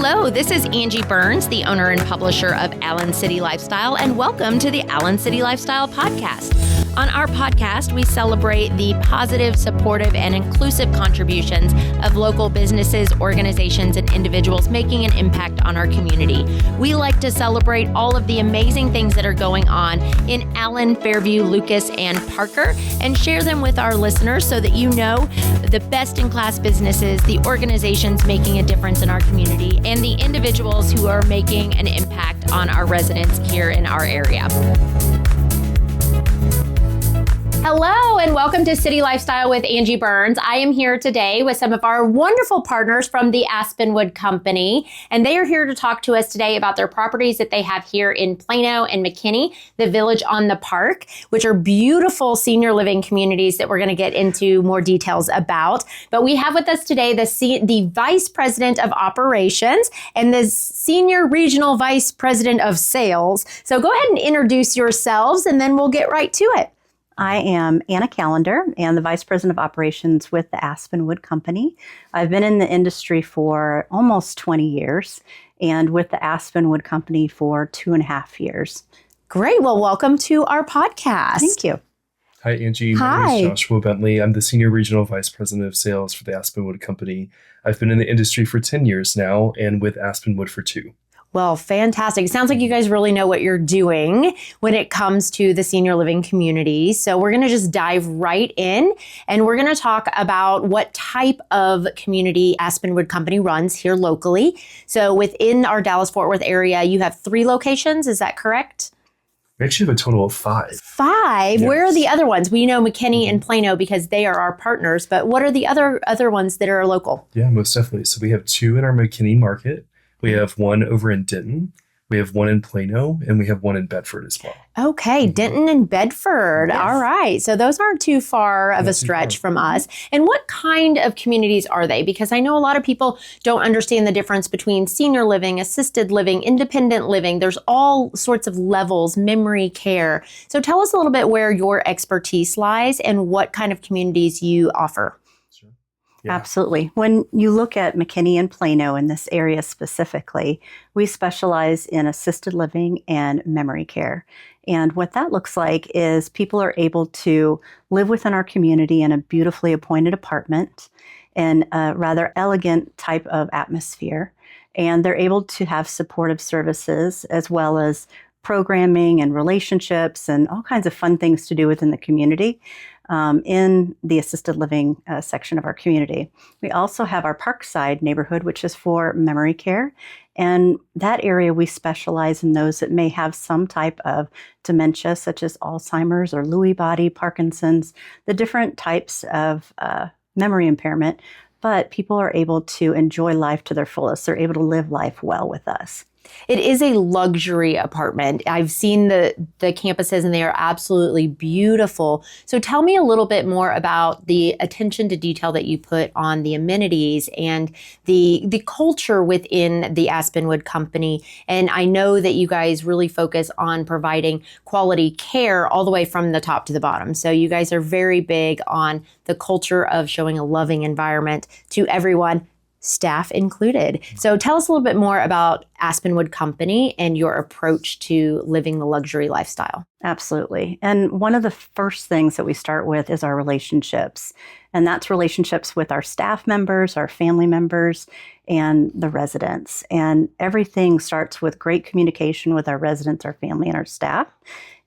Hello, this is Angie Burns, the owner and publisher of Allen City Lifestyle, and welcome to the Allen City Lifestyle podcast. On our podcast, we celebrate the positive, supportive, and inclusive contributions of local businesses, organizations, and individuals making an impact on our community. We like to celebrate all of the amazing things that are going on in Allen, Fairview, Lucas, and Parker, and share them with our listeners so that you know the best-in-class businesses, the organizations making a difference in our community, and the individuals who are making an impact on our residents here in our area. Hello and welcome to City Lifestyle with Angie Burns. I am here today with some of our wonderful partners from the Aspenwood Company, and they are here to talk to us today about their properties that they have here in Plano and McKinney, the Village on the Park, which are beautiful senior living communities that we're going to get into more details about. But we have with us today the Vice President of Operations and the Senior Regional Vice President of Sales. So go ahead and introduce yourselves and then we'll get right to it. I am Anna Callendar and the Vice President of Operations with the Aspenwood Company. I've been in the industry for almost 20 years and with the Aspenwood Company for 2.5 years. Great. Well, welcome to our podcast. Thank you. Hi, Angie. My name is Joshua Bentley. I'm the Senior Regional Vice President of Sales for the Aspenwood Company. I've been in the industry for 10 years now and with Aspenwood for 2. Well, fantastic. It sounds like you guys really know what you're doing when it comes to the senior living community. So we're going to just dive right in and we're going to talk about what type of community Aspenwood Company runs here locally. So within our Dallas-Fort Worth area, you have 3 locations. Is that correct? We actually have a total of 5. 5? Yes. Where are the other ones? We know McKinney and Plano because they are our partners, but what are the other ones that are local? Yeah, most definitely. So we have 2 in our McKinney market. We have 1 over in Denton, we have 1 in Plano, and we have 1 in Bedford as well. Okay, Denton and Bedford. Yes. All right. So those aren't too far of a stretch from us. And what kind of communities are they? Because I know a lot of people don't understand the difference between senior living, assisted living, independent living. There's all sorts of levels, memory care. So tell us a little bit where your expertise lies and what kind of communities you offer. Yeah. Absolutely. When you look at McKinney and Plano in this area specifically, we specialize in assisted living and memory care. And what that looks like is people are able to live within our community in a beautifully appointed apartment in a rather elegant type of atmosphere. And they're able to have supportive services as well as programming and relationships and all kinds of fun things to do within the community. In the assisted living section of our community. We also have our Parkside neighborhood, which is for memory care. And that area, we specialize in those that may have some type of dementia, such as Alzheimer's or Lewy body, Parkinson's, the different types of memory impairment. But people are able to enjoy life to their fullest. They're able to live life well with us. It is a luxury apartment. I've seen the campuses and they are absolutely beautiful. So tell me a little bit more about the attention to detail that you put on the amenities and the culture within the Aspenwood Company. And I know that you guys really focus on providing quality care all the way from the top to the bottom. So you guys are very big on the culture of showing a loving environment to everyone, staff included. So tell us a little bit more about Aspenwood Company and your approach to living the luxury lifestyle. Absolutely. And one of the first things that we start with is our relationships. And that's relationships with our staff members, our family members, and the residents. And everything starts with great communication with our residents, our family, and our staff.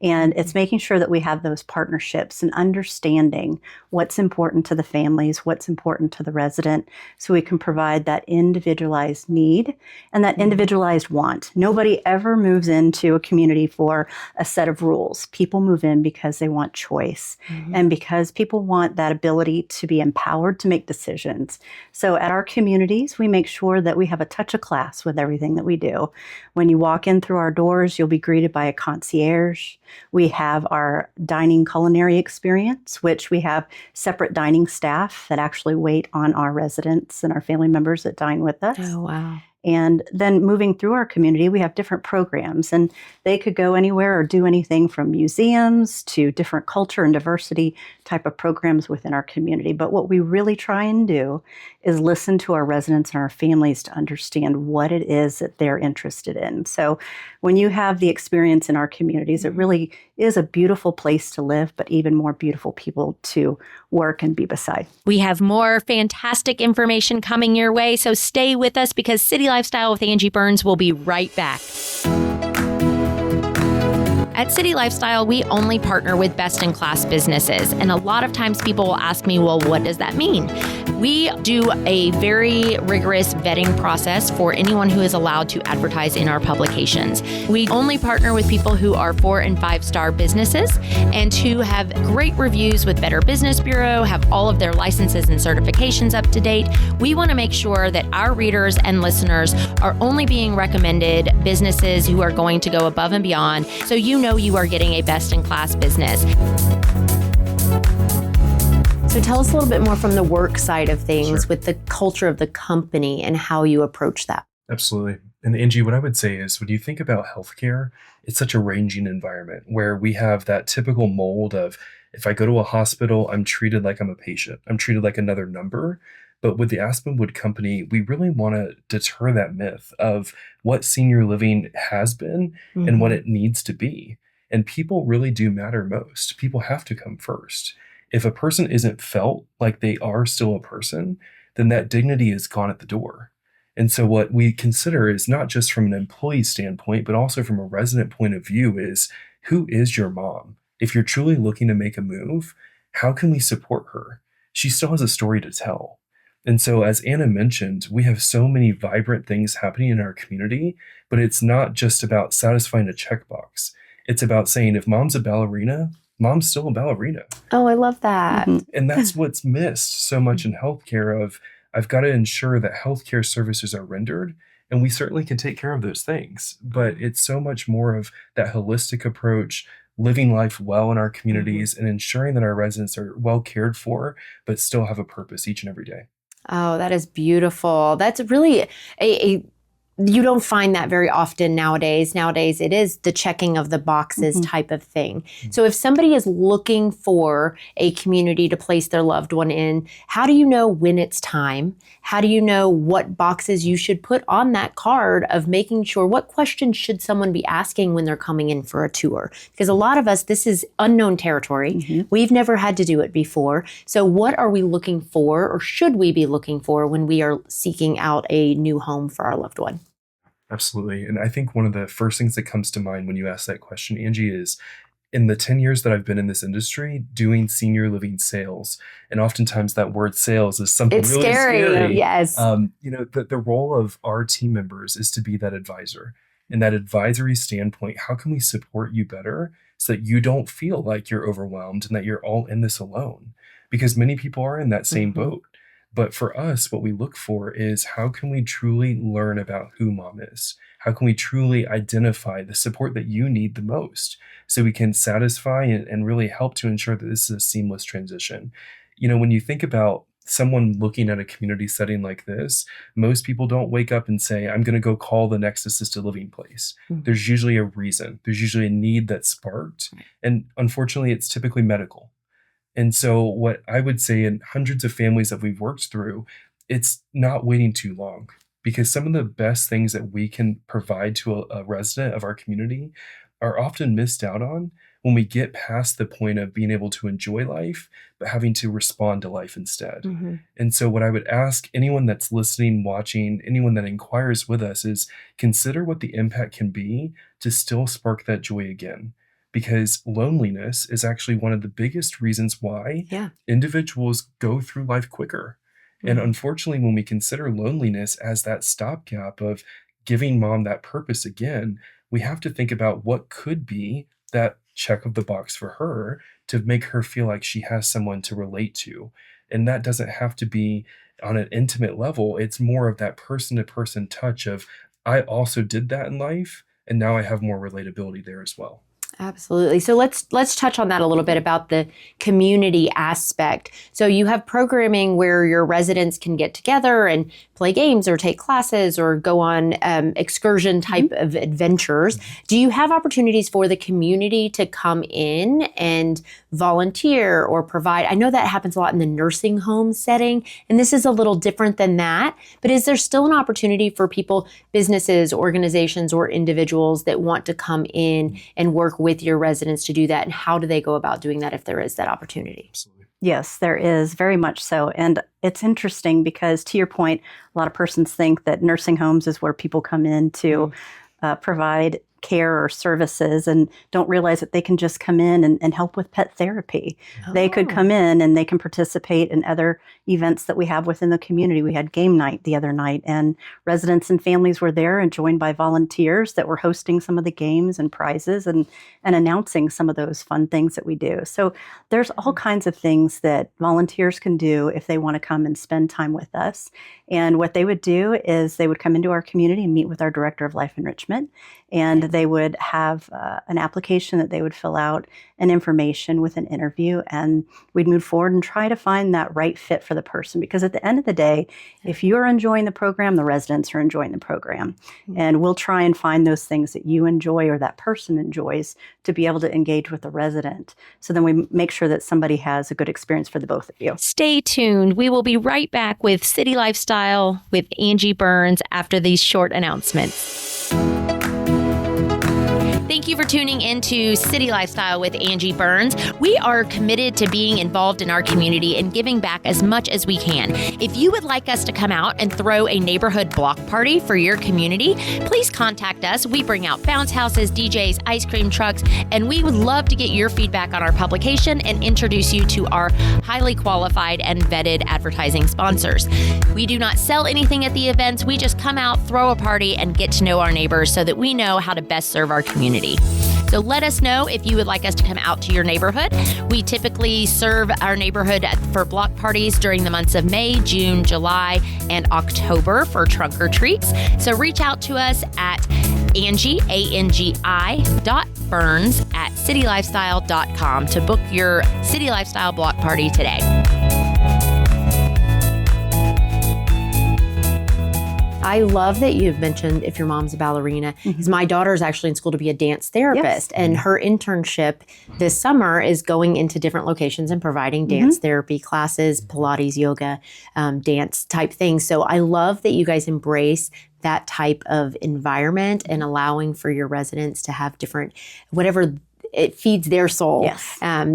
And it's making sure that we have those partnerships and understanding what's important to the families, what's important to the resident, so we can provide that individualized need and that individualized want. Nobody ever moves into a community for a set of rules. People move in because they want choice and because people want that ability to be empowered to make decisions. So at our communities, we make sure that we have a touch of class with everything that we do. When you walk in through our doors, you'll be greeted by a concierge. We have our dining culinary experience, which we have separate dining staff that actually wait on our residents and our family members that dine with us. Oh, wow. And then moving through our community, we have different programs, and they could go anywhere or do anything from museums to different culture and diversity type of programs within our community. But what we really try and do is listen to our residents and our families to understand what it is that they're interested in. So when you have the experience in our communities, it really is a beautiful place to live, but even more beautiful people to work and be beside. We have more fantastic information coming your way, so stay with us because City Lifestyle with Angi Burns will be right back. At City Lifestyle, we only partner with best-in-class businesses. And a lot of times people will ask me, well, what does that mean? We do a very rigorous vetting process for anyone who is allowed to advertise in our publications. We only partner with people who are 4- and 5-star businesses and who have great reviews with Better Business Bureau, have all of their licenses and certifications up to date. We want to make sure that our readers and listeners are only being recommended businesses who are going to go above and beyond, so you know you are getting a best-in-class business. So tell us a little bit more from the work side of things Sure. with the culture of the company and how you approach that. Absolutely. And Angie, what I would say is when you think about healthcare, it's such a ranging environment where we have that typical mold of if I go to a hospital, I'm treated like I'm a patient. I'm treated like another number. But with the Aspenwood Company, we really want to deter that myth of what senior living has been and what it needs to be. And people really do matter most. People have to come first. If a person isn't felt like they are still a person, then that dignity is gone at the door. And so what we consider is not just from an employee standpoint, but also from a resident point of view is, who is your mom? If you're truly looking to make a move, how can we support her? She still has a story to tell. And so as Anna mentioned, we have so many vibrant things happening in our community, but it's not just about satisfying a checkbox. It's about saying if mom's a ballerina, mom's still a ballerina. Oh, I love that. And that's what's missed so much in healthcare of I've got to ensure that healthcare services are rendered, and we certainly can take care of those things. But it's so much more of that holistic approach, living life well in our communities and ensuring that our residents are well cared for, but still have a purpose each and every day. Oh, that is beautiful. That's really a you don't find that very often nowadays. Nowadays, it is the checking of the boxes type of thing. So if somebody is looking for a community to place their loved one in, how do you know when it's time? How do you know what boxes you should put on that card of making sure what questions should someone be asking when they're coming in for a tour? Because a lot of us, this is unknown territory. We've never had to do it before. So what are we looking for, or should we be looking for when we are seeking out a new home for our loved one? Absolutely. And I think one of the first things that comes to mind when you ask that question, Angie, is in the 10 years that I've been in this industry doing senior living sales, and oftentimes that word sales is something It's really scary. Yes. The role of our team members is to be that advisor. In that advisory standpoint, how can we support you better so that you don't feel like you're overwhelmed and that you're all in this alone? Because many people are in that same boat. But for us, what we look for is how can we truly learn about who mom is? How can we truly identify the support that you need the most so we can satisfy and really help to ensure that this is a seamless transition? You know, when you think about someone looking at a community setting like this, most people don't wake up and say, I'm going to go call the next assisted living place. There's usually a reason. There's usually a need that's sparked. And unfortunately, it's typically medical. And so what I would say in hundreds of families that we've worked through, it's not waiting too long, because some of the best things that we can provide to a resident of our community are often missed out on when we get past the point of being able to enjoy life, but having to respond to life instead. And so what I would ask anyone that's listening, watching, anyone that inquires with us is consider what the impact can be to still spark that joy again. Because loneliness is actually one of the biggest reasons why individuals go through life quicker. And unfortunately, when we consider loneliness as that stopgap of giving mom that purpose again, we have to think about what could be that check of the box for her to make her feel like she has someone to relate to. And that doesn't have to be on an intimate level. It's more of that person-to-person touch of, I also did that in life, and now I have more relatability there as well. Absolutely. So let's touch on that a little bit about the community aspect. So you have programming where your residents can get together and play games or take classes or go on excursion type of adventures. Do you have opportunities for the community to come in and volunteer or provide? I know that happens a lot in the nursing home setting, and this is a little different than that. But is there still an opportunity for people, businesses, organizations, or individuals that want to come in and work with your residents to do that? And how do they go about doing that if there is that opportunity? Absolutely. Yes, there is, very much so. And it's interesting because, to your point, a lot of persons think that nursing homes is where people come in to provide care or services and don't realize that they can just come in and help with pet therapy. They could come in and they can participate in other events that we have within the community. We had game night the other night, and residents and families were there and joined by volunteers that were hosting some of the games and prizes and announcing some of those fun things that we do. So there's all kinds of things that volunteers can do if they want to come and spend time with us. And what they would do is they would come into our community and meet with our Director of Life Enrichment, and they would have an application that they would fill out and information with an interview, and we'd move forward and try to find that right fit for the person. Because at the end of the day, if you're enjoying the program, the residents are enjoying the program. And we'll try and find those things that you enjoy or that person enjoys to be able to engage with the resident. So then we make sure that somebody has a good experience for the both of you. Stay tuned. We will be right back with City Lifestyle with Angi Burns after these short announcements. Thank you for tuning into City Lifestyle with Angi Burns. We are committed to being involved in our community and giving back as much as we can. If you would like us to come out and throw a neighborhood block party for your community, please contact us. We bring out bounce houses, DJs, ice cream trucks, and we would love to get your feedback on our publication and introduce you to our highly qualified and vetted advertising sponsors. We do not sell anything at the events. We just come out, throw a party, and get to know our neighbors so that we know how to best serve our community. So let us know if you would like us to come out to your neighborhood. We typically serve our neighborhood for block parties during the months of May, June, July, and October for trunk or treats. So reach out to us at Angi, ANGI.Burns@citylifestyle.com to book your City Lifestyle block party today. I love that you've mentioned if your mom's a ballerina, because my daughter is actually in school to be a dance therapist, and her internship this summer is going into different locations and providing dance therapy classes, Pilates, yoga, dance type things. So I love that you guys embrace that type of environment and allowing for your residents to have different, whatever it feeds their soul,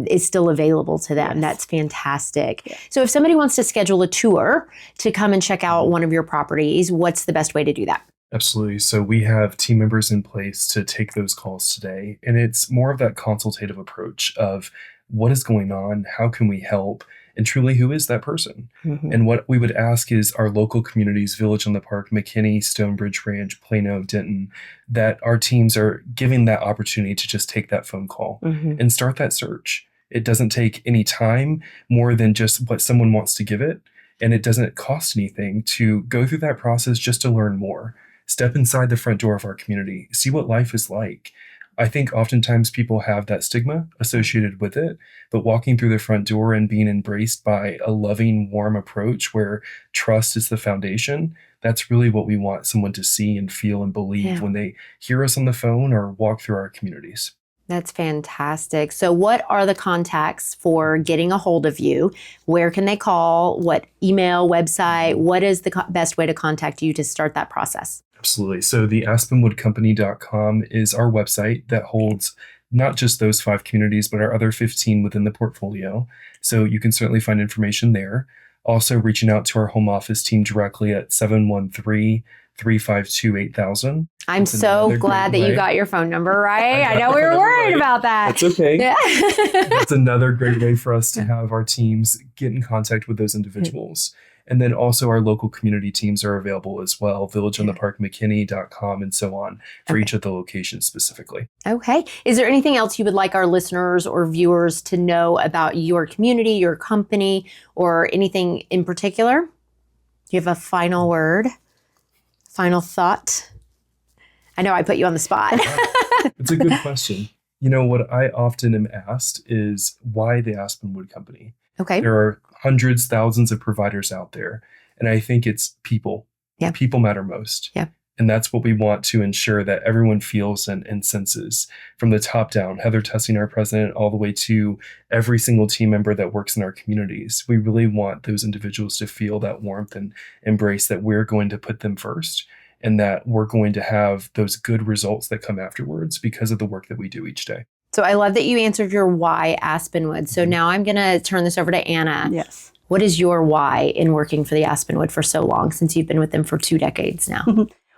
is still available to them. That's fantastic. So if somebody wants to schedule a tour to come and check out one of your properties, what's the best way to do that? Absolutely. So we have team members in place to take those calls today. And it's more of that consultative approach of what is going on, how can we help, and truly who is that person? And what we would ask is our local communities, Village on the Park, McKinney, Stonebridge Ranch, Plano, Denton, that our teams are giving that opportunity to just take that phone call and start that search. It doesn't take any time more than just what someone wants to give it. And it doesn't cost anything to go through that process just to learn more. Step inside the front door of our community, see what life is like. I think oftentimes people have that stigma associated with it, but walking through the front door and being embraced by a loving, warm approach where trust is the foundation, that's really what we want someone to see and feel and believe when they hear us on the phone or walk through our communities. That's fantastic. So what are the contacts for getting a hold of you? Where can they call? What email, website? What is the best way to contact you to start that process? Absolutely. So the aspenwoodcompany.com is our website that holds not just those 5 communities, but our other 15 within the portfolio. So you can certainly find information there. Also reaching out to our home office team directly at 713-352-8000. I'm so glad that you got your phone number right. I know we were worried about that. That's okay. Yeah. That's another great way for us to have our teams get in contact with those individuals. And then also our local community teams are available as well, Village on the Park, McKinney.com, and so on for each of the locations specifically. Okay. Is there anything else you would like our listeners or viewers to know about your community, your company, or anything in particular? Do you have a final word? Final thought? I know I put you on the spot. It's a good question. What I often am asked is why the Aspenwood Company? Okay. There are hundreds, thousands of providers out there. And I think it's people. Yeah. People matter most. Yeah. And that's what we want to ensure that everyone feels and senses from the top down. Heather Tussing, our president, all the way to every single team member that works in our communities. We really want those individuals to feel that warmth and embrace that we're going to put them first and that we're going to have those good results that come afterwards because of the work that we do each day. So I love that you answered your why, Aspenwood. So now I'm going to turn this over to Anna. Yes. What is your why in working for the Aspenwood for so long, since you've been with them for 2 decades now?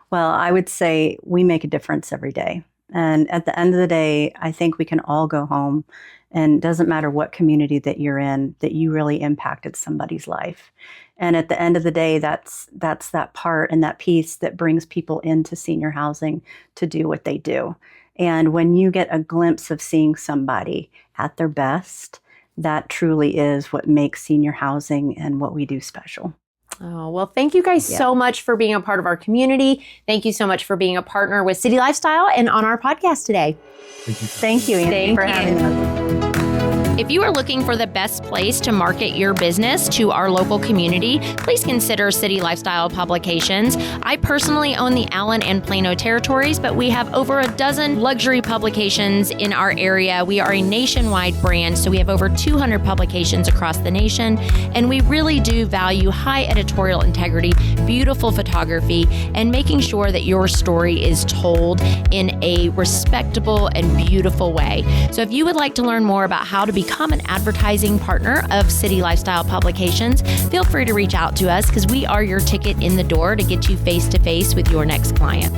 Well, I would say we make a difference every day. And at the end of the day, I think we can all go home, and it doesn't matter what community that you're in, that you really impacted somebody's life. And at the end of the day, that's that part and that piece that brings people into senior housing to do what they do. And when you get a glimpse of seeing somebody at their best, that truly is what makes senior housing and what we do special. Oh, well, thank you guys so much for being a part of our community. Thank you so much for being a partner with City Lifestyle and on our podcast today. Thank you, Angi, for having us. If you are looking for the best place to market your business to our local community, please consider City Lifestyle Publications. I personally own the Allen and Plano territories, but we have over a dozen luxury publications in our area. We are a nationwide brand, so we have over 200 publications across the nation, and we really do value high editorial integrity, beautiful photography, and making sure that your story is told in a respectable and beautiful way. So if you would like to learn more about how to become an advertising partner of City Lifestyle Publications, feel free to reach out to us because we are your ticket in the door to get you face to face with your next client.